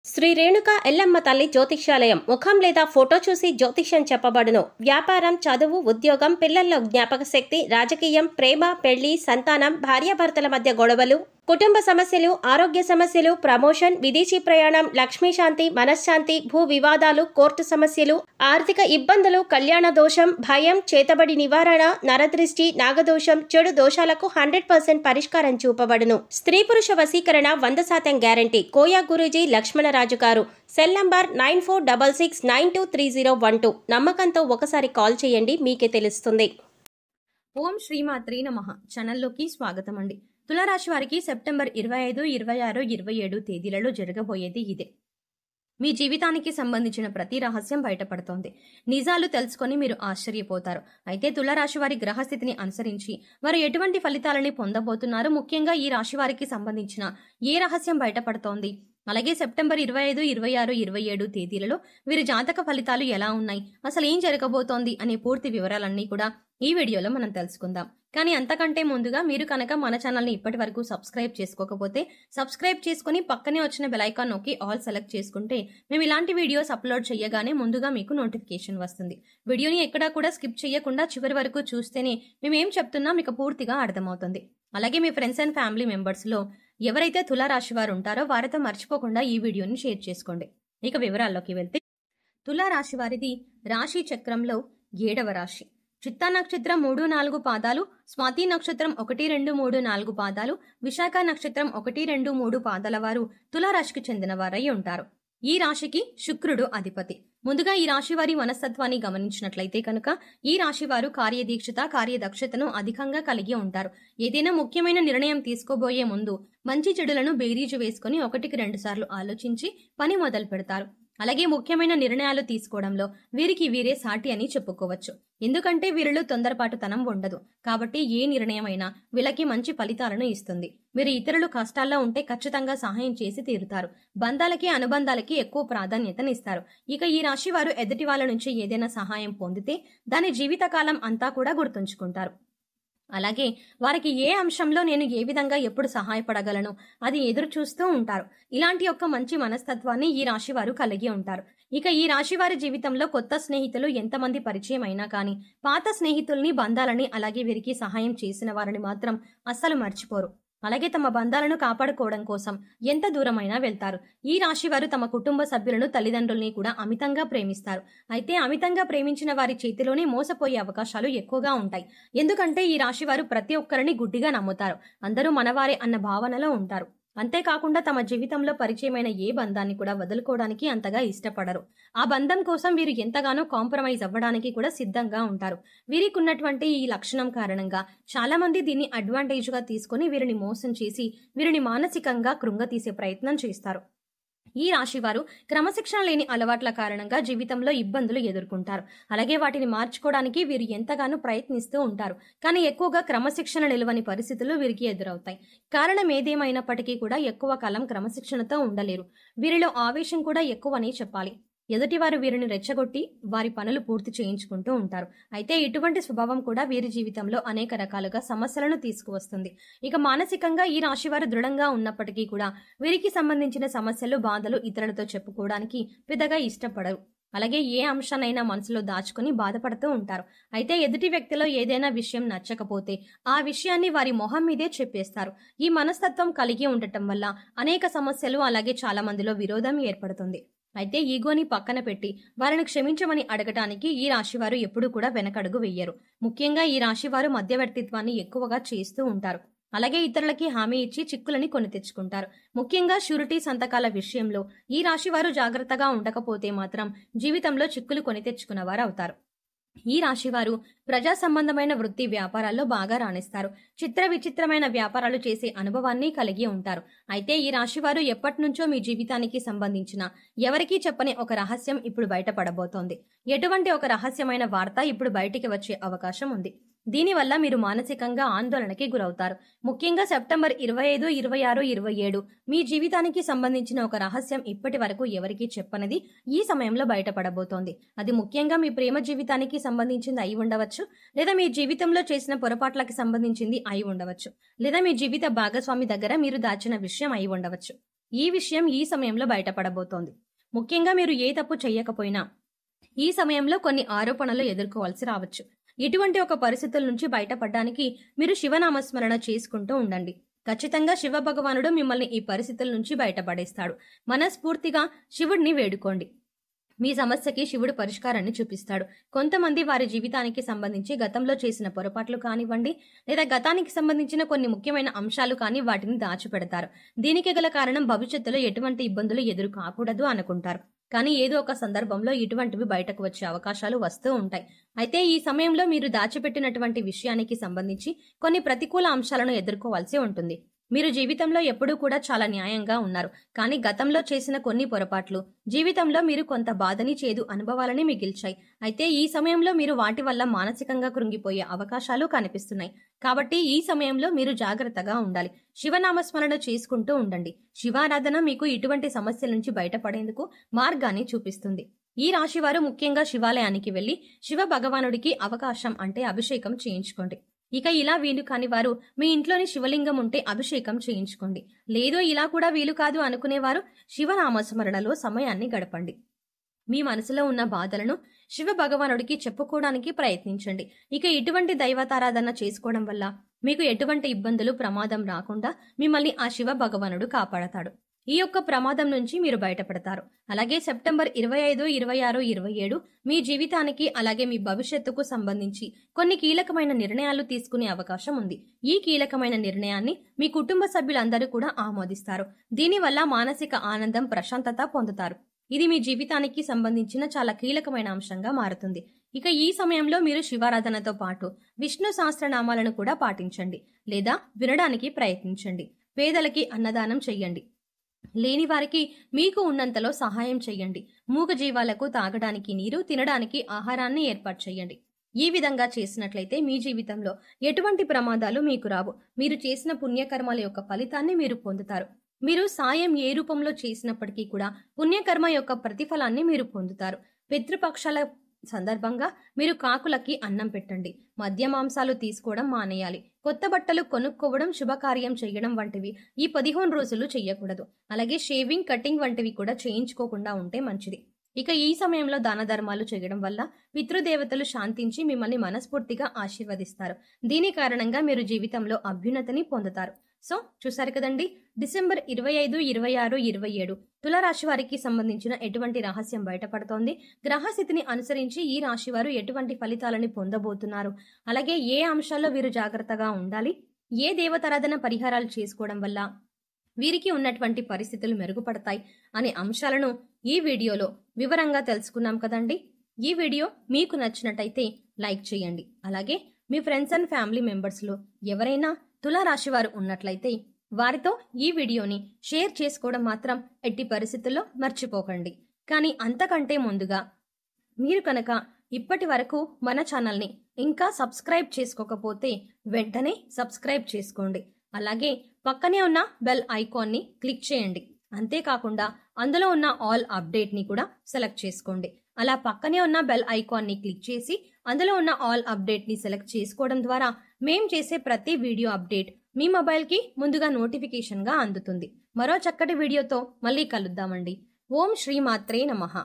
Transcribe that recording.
శ్రీ రేణుక ఎల్లమ్మ తల్లి జ్యోతిష్యాలయం ముఖం లేదా ఫోటో చూసి జ్యోతిష్యం చెప్పబడును. వ్యాపారం, చదువు, ఉద్యోగం, పిల్లల్లో జ్ఞాపక శక్తి, రాజకీయం, ప్రేమ, పెళ్లి, సంతానం, భార్యాభర్తల మధ్య గొడవలు, కుటుంబ సమస్యలు, ఆరోగ్య సమస్యలు, ప్రమోషన్, విదేశీ ప్రయాణం, లక్ష్మీ శాంతి, మనశ్శాంతి, భూ వివాదాలు, కోర్టు సమస్యలు, ఆర్థిక ఇబ్బందులు, కళ్యాణ దోషం, భయం, చేతబడి నివారణ, నరదృష్టి, నాగదోషం, చెడు దోషాలకు 100% పరిష్కారం చూపబడును. స్త్రీ పురుష వశీకరణ 100% గ్యారంటీ. కోయా గురూజీ లక్ష్మణరాజు గారు. Cell number 9466923012. నమ్మకంతో ఒకసారి కాల్ చేయండి, మీకే తెలుస్తుంది. ఓం శ్రీమాత్రే నమః. ఛానల్లోకి స్వాగతం అండి. తులారాశి వారికి సెప్టెంబర్ 25, 26, 27 తేదీలలో జరగబోయేది ఇదే. మీ జీవితానికి సంబంధించిన ప్రతి రహస్యం బయటపడుతోంది. నిజాలు తెలుసుకొని మీరు ఆశ్చర్యపోతారు. అయితే తులారాశి వారి గ్రహస్థితిని అనుసరించి వారు ఎటువంటి ఫలితాలని పొందబోతున్నారు, ముఖ్యంగా ఈ రాశి వారికి సంబంధించిన ఏ రహస్యం బయటపడుతోంది, అలాగే సెప్టెంబర్ 25, 26, 27 తేదీలలో వీరి జాతక ఫలితాలు ఎలా ఉన్నాయి, అసలు ఏం జరగబోతోంది అనే పూర్తి వివరాలన్నీ కూడా ఈ వీడియోలో మనం తెలుసుకుందాం. కానీ అంతకంటే ముందుగా మీరు కనుక మన ఛానల్ని ఇప్పటి వరకు సబ్స్క్రైబ్ చేసుకోకపోతే సబ్స్క్రైబ్ చేసుకుని పక్కనే వచ్చిన బెల్ ఐకాన్ నొక్కి ఆల్ సెలెక్ట్ చేసుకుంటే మేము ఇలాంటి వీడియోస్ అప్లోడ్ చేయగానే ముందుగా మీకు నోటిఫికేషన్ వస్తుంది. వీడియోని ఎక్కడా కూడా స్కిప్ చేయకుండా చివరి వరకు చూస్తేనే మేము ఏం చెప్తున్నా మీకు పూర్తిగా అర్థమవుతుంది. అలాగే మీ ఫ్రెండ్స్ అండ్ ఫ్యామిలీ మెంబర్స్లో ఎవరైతే తులారాశి వారు ఉంటారో వారితో మర్చిపోకుండా ఈ వీడియోని షేర్ చేసుకోండి. ఇక వివరాల్లోకి వెళ్తే, తులారాశి వారిది రాశి చక్రంలో 7వ రాశి. చిత్తా నక్షత్రం 3, 4 పాదాలు, స్వాతి నక్షత్రం 1, 2, 3, 4 పాదాలు, విశాఖ నక్షత్రం 1, 2, 3 పాదాల వారు తులారాశికి చెందిన వారై ఉంటారు. ఈ రాశికి శుక్రుడు అధిపతి. ముందుగా ఈ రాశి వారి మనస్తత్వాన్ని గమనించినట్లయితే కనుక ఈ రాశి వారు కార్యదీక్షత, కార్యదక్షతను అధికంగా కలిగి ఉంటారు. ఏదైనా ముఖ్యమైన నిర్ణయం తీసుకోబోయే ముందు మంచి చెడులను బేరీజు వేసుకుని 1కి 2 సార్లు ఆలోచించి పని మొదలు పెడతారు. అలాగే ముఖ్యమైన నిర్ణయాలు తీసుకోవడంలో వీరికి వీరే సాటి అని చెప్పుకోవచ్చు. ఎందుకంటే వీరిలో తొందరపాటుతనం ఉండదు. కాబట్టి ఏ నిర్ణయమైనా వీళ్ళకి మంచి ఫలితాలను ఇస్తుంది. వీరు ఇతరులు కష్టాల్లో ఉంటే ఖచ్చితంగా సహాయం చేసి తీరుతారు. బంధాలకి, అనుబంధాలకి ఎక్కువ ప్రాధాన్యతనిస్తారు. ఇక ఈ రాశి వారు ఎదుటి వాళ్ళ నుంచి ఏదైనా సహాయం పొందితే దాని జీవితకాలం అంతా కూడా గుర్తుంచుకుంటారు. అలాగే వారికి ఏ అంశంలో నేను ఏ విధంగా ఎప్పుడు సహాయపడగలను అది ఎదురు చూస్తూ ఉంటారు. ఇలాంటి ఒక మంచి మనస్తత్వాన్ని ఈ రాశి వారు కలిగి ఉంటారు. ఇక ఈ రాశి వారి జీవితంలో కొత్త స్నేహితులు ఎంతమంది పరిచయం అయినా కానీ పాత స్నేహితుల్ని, బంధాలని, అలాగే వీరికి సహాయం చేసిన వారిని మాత్రం అస్సలు మర్చిపోరు. అలాగే తమ బంధాలను కాపాడుకోవడం కోసం ఎంత దూరమైనా వెళ్తారు. ఈ రాశి వారు తమ కుటుంబ సభ్యులను, తల్లిదండ్రుల్ని కూడా అమితంగా ప్రేమిస్తారు. అయితే అమితంగా ప్రేమించిన వారి చేతిలోనే మోసపోయే అవకాశాలు ఎక్కువగా ఉంటాయి. ఎందుకంటే ఈ రాశి వారు ప్రతి ఒక్కరిని గుడ్డిగా నమ్ముతారు. అందరూ మనవారే అన్న భావనలో ఉంటారు. అంతేకాకుండా తమ జీవితంలో పరిచయమైన ఏ బంధాన్ని కూడా వదులుకోవడానికి అంతగా ఇష్టపడరు. ఆ బంధం కోసం వీరు ఎంతగానో కాంప్రమైజ్ అవ్వడానికి కూడా సిద్ధంగా ఉంటారు. వీరికి ఉన్నటువంటి ఈ లక్షణం కారణంగా చాలా మంది దీన్ని అడ్వాంటేజ్ గా తీసుకుని వీరిని మోసం చేసి వీరిని మానసికంగా కృంగతీసే ప్రయత్నం చేస్తారు. ఈ రాశి వారు క్రమశిక్షణ లేని అలవాట్ల కారణంగా జీవితంలో ఇబ్బందులు ఎదుర్కొంటారు. అలాగే వాటిని మార్చుకోవడానికి వీరు ఎంతగానో ప్రయత్నిస్తూ ఉంటారు. కానీ ఎక్కువగా క్రమశిక్షణ నిలవని పరిస్థితులు వీరికి ఎదురవుతాయి. కారణం ఏదేమైనప్పటికీ కూడా ఎక్కువ కాలం క్రమశిక్షణతో ఉండలేరు. వీరిలో ఆవేశం కూడా ఎక్కువని చెప్పాలి. ఎదుటివారు వీరిని రెచ్చగొట్టి వారి పనులు పూర్తి చేయించుకుంటూ ఉంటారు. అయితే ఇటువంటి స్వభావం కూడా వీరి జీవితంలో అనేక రకాలుగా సమస్యలను తీసుకువస్తుంది. ఇక మానసికంగా ఈ రాశి వారు దృఢంగా ఉన్నప్పటికీ కూడా వీరికి సంబంధించిన సమస్యలు, బాధలు ఇతరులతో చెప్పుకోవడానికి పెద్దగా ఇష్టపడరు. అలాగే ఏ అంశానైనా మనసులో దాచుకుని బాధపడుతూ ఉంటారు. అయితే ఎదుటి వ్యక్తిలో ఏదైనా విషయం నచ్చకపోతే ఆ విషయాన్ని వారి మొహం మీదే చెప్పేస్తారు. ఈ మనస్తత్వం కలిగి ఉండటం వల్ల అనేక సమస్యలు, అలాగే చాలా మందిలో విరోధం ఏర్పడుతుంది. అయితే ఈగోని పక్కన పెట్టి వారిని క్షమించమని అడగటానికి ఈ రాశివారు ఎప్పుడూ కూడా వెనకడుగు వెయ్యరు. ముఖ్యంగా ఈ రాశివారు మధ్యవర్తిత్వాన్ని ఎక్కువగా చేస్తూ ఉంటారు. అలాగే ఇతరులకి హామీ ఇచ్చి చిక్కులని కొని తెచ్చుకుంటారు. ముఖ్యంగా షూరిటీ సంతకాల విషయంలో ఈ రాశివారు జాగ్రత్తగా ఉండకపోతే మాత్రం జీవితంలో చిక్కులు కొని తెచ్చుకున్నవారు అవుతారు. ఈ రాశివారు ప్రజా సంబంధమైన వృత్తి, వ్యాపారాల్లో బాగా రాణిస్తారు. చిత్ర విచిత్రమైన వ్యాపారాలు చేసే అనుభవాన్ని కలిగి ఉంటారు. అయితే ఈ రాశివారు ఎప్పటి నుంచో మీ జీవితానికి సంబంధించిన ఎవరికీ చెప్పని ఒక రహస్యం ఇప్పుడు బయటపడబోతోంది. ఎటువంటి ఒక రహస్యమైన వార్త ఇప్పుడు బయటికి వచ్చే అవకాశం ఉంది. దీనివల్ల మీరు మానసికంగా ఆందోళనకి గురవుతారు. ముఖ్యంగా సెప్టెంబర్ 25, 26, 27 మీ జీవితానికి సంబంధించిన ఒక రహస్యం ఇప్పటి వరకు ఎవరికీ చెప్పనిది ఈ సమయంలో బయటపడబోతోంది. అది ముఖ్యంగా మీ ప్రేమ జీవితానికి సంబంధించింది అయి ఉండవచ్చు, లేదా మీ జీవితంలో చేసిన పొరపాట్లకి సంబంధించింది అయి ఉండవచ్చు, లేదా మీ జీవిత భాగస్వామి దగ్గర మీరు దాచిన విషయం అయి ఉండవచ్చు. ఈ విషయం ఈ సమయంలో బయటపడబోతోంది. ముఖ్యంగా మీరు ఏ తప్పు చెయ్యకపోయినా ఈ సమయంలో కొన్ని ఆరోపణలు ఎదుర్కోవాల్సి రావచ్చు. ఇటువంటి ఒక పరిస్థితుల నుంచి బయటపడడానికి మీరు శివనామస్మరణ చేసుకుంటూ ఉండండి. ఖచ్చితంగా శివ భగవానుడు మిమ్మల్ని ఈ పరిస్థితుల నుంచి బయటపడేస్తాడు. మనస్ఫూర్తిగా శివుడిని వేడుకోండి. మీ సమస్యకి శివుడు పరిష్కారాన్ని చూపిస్తాడు. కొంతమంది వారి జీవితానికి సంబంధించి గతంలో చేసిన పొరపాట్లు కానివ్వండి, లేదా గతానికి సంబంధించిన కొన్ని ముఖ్యమైన అంశాలు కానీ వాటిని దాచిపెడతారు. దీనికి గల కారణం భవిష్యత్తులో ఎటువంటి ఇబ్బందులు ఎదురు కాకూడదు అనుకుంటారు. కానీ ఏదో ఒక సందర్భంలో ఇటువంటివి బయటకు వచ్చే అవకాశాలు వస్తూ ఉంటాయి. అయితే ఈ సమయంలో మీరు దాచిపెట్టినటువంటి విషయానికి సంబంధించి కొన్ని ప్రతికూల అంశాలను ఎదుర్కోవాల్సి ఉంటుంది. మీరు జీవితంలో ఎప్పుడూ కూడా చాలా న్యాయంగా ఉన్నారు. కానీ గతంలో చేసిన కొన్ని పొరపాట్లు జీవితంలో మీరు కొంత బాధని, చేదు అనుభవాలని మిగిల్చాయి. అయితే ఈ సమయంలో మీరు వాటి వల్ల మానసికంగా కృంగిపోయే అవకాశాలు కనిపిస్తున్నాయి. కాబట్టి ఈ సమయంలో మీరు జాగ్రత్తగా ఉండాలి. శివనామస్మరణ చేసుకుంటూ ఉండండి. శివారాధన మీకు ఇటువంటి సమస్యల నుంచి బయటపడేందుకు మార్గాన్ని చూపిస్తుంది. ఈ రాశివారు ముఖ్యంగా శివాలయానికి వెళ్లి శివ భగవానుడికి అవకాశం అంటే అభిషేకం చేయించుకోండి. ఇక ఇలా వీలు కాని వారు మీ ఇంట్లోని శివలింగం ఉంటే అభిషేకం చేయించుకోండి. లేదో ఇలా కూడా వీలు కాదు అనుకునేవారు శివనామస్మరణలో సమయాన్ని గడపండి. మీ మనసులో ఉన్న బాధలను శివ భగవానుడికి చెప్పుకోవడానికి ప్రయత్నించండి. ఇక ఇటువంటి దైవతారాధన చేసుకోవడం వల్ల మీకు ఎటువంటి ఇబ్బందులు, ప్రమాదం రాకుండా మిమ్మల్ని ఆ శివ భగవానుడు కాపాడతాడు. ఈ యొక్క ప్రమాదం నుంచి మీరు బయటపడతారు. అలాగే సెప్టెంబర్ 25, 26, 27 మీ జీవితానికి అలాగే మీ భవిష్యత్తుకు సంబంధించి కొన్ని కీలకమైన నిర్ణయాలు తీసుకునే అవకాశం ఉంది. ఈ కీలకమైన నిర్ణయాన్ని మీ కుటుంబ సభ్యులందరూ కూడా ఆమోదిస్తారు. దీనివల్ల మానసిక ఆనందం, ప్రశాంతత పొందుతారు. ఇది మీ జీవితానికి సంబంధించిన చాలా కీలకమైన అంశంగా మారుతుంది. ఇక ఈ సమయంలో మీరు శివారాధనతో పాటు విష్ణు సహస్రనామాలను కూడా పాటించండి లేదా వినడానికి ప్రయత్నించండి. పేదలకి అన్నదానం చెయ్యండి. లేని వారికి మీకు ఉన్నంతలో సహాయం చెయ్యండి. మూగజీవాలకు తాగడానికి నీరు, తినడానికి ఆహారాన్ని ఏర్పాటు చేయండి. ఈ విధంగా చేసినట్లయితే మీ జీవితంలో ఎటువంటి ప్రమాదాలు మీకు రావు. మీరు చేసిన పుణ్యకర్మల యొక్క ఫలితాన్ని మీరు పొందుతారు. మీరు సాయం ఏ రూపంలో చేసినప్పటికీ కూడా పుణ్యకర్మ యొక్క ప్రతిఫలాన్ని మీరు పొందుతారు. పితృపక్షాల సందర్భంగా మీరు కాకులకి అన్నం పెట్టండి. మద్య మాంసాలు తీసుకోవడం మానేయాలి. కొత్త బట్టలు కొనుక్కోవడం, శుభకార్యం చేయడం వంటివి ఈ 15 రోజులు చెయ్యకూడదు. అలాగే షేవింగ్, కటింగ్ వంటివి కూడా చేయించుకోకుండా ఉంటే మంచిది. ఇక ఈ సమయంలో దాన ధర్మాలు చేయడం వల్ల పితృదేవతలు శాంతించి మిమ్మల్ని మనస్ఫూర్తిగా ఆశీర్వదిస్తారు. దీని కారణంగా మీరు జీవితంలో అభ్యున్నతిని పొందుతారు. సో చూసారు కదండి, డిసెంబర్ 25, 26, 27 తులారాశి వారికి సంబంధించిన ఎటువంటి రహస్యం బయటపడుతోంది, గ్రహస్థితిని అనుసరించి ఈ రాశి వారు ఎటువంటి ఫలితాలని పొందబోతున్నారు, అలాగే ఏ అంశాల్లో వీరు జాగ్రత్తగా ఉండాలి, ఏ దేవతారాధన పరిహారాలు చేసుకోవడం వల్ల వీరికి ఉన్నటువంటి పరిస్థితులు మెరుగుపడతాయి అనే అంశాలను ఈ వీడియోలో వివరంగా తెలుసుకున్నాం కదండి. ఈ వీడియో మీకు నచ్చినట్టయితే లైక్ చేయండి. అలాగే మీ ఫ్రెండ్స్ అండ్ ఫ్యామిలీ మెంబర్స్లో ఎవరైనా తులారాశి వారు ఉన్నట్లయితే వారితో ఈ వీడియోని షేర్ చేసుకోవడం మాత్రం ఎట్టి పరిస్థితుల్లో మర్చిపోకండి. కానీ అంతకంటే ముందుగా మీరు కనుక ఇప్పటి వరకు మన ఛానల్ని ఇంకా సబ్స్క్రైబ్ చేసుకోకపోతే వెంటనే సబ్స్క్రైబ్ చేసుకోండి. అలాగే పక్కనే ఉన్న బెల్ ఐకాన్ని క్లిక్ చేయండి. అంతేకాకుండా అందులో ఉన్న ఆల్ అప్డేట్ని కూడా సెలెక్ట్ చేసుకోండి. అలా పక్కనే ఉన్న బెల్ ఐకాన్ని క్లిక్ చేసి అందులో ఉన్న ఆల్ అప్డేట్ని సెలెక్ట్ చేసుకోవడం ద్వారా మేం చేసే ప్రతి వీడియో అప్డేట్ మీ మొబైల్కి ముందుగా నోటిఫికేషన్గా అందుతుంది. మరో చక్కటి వీడియోతో మళ్ళీ కలుద్దామండి. ఓం శ్రీమాత్రే నమః.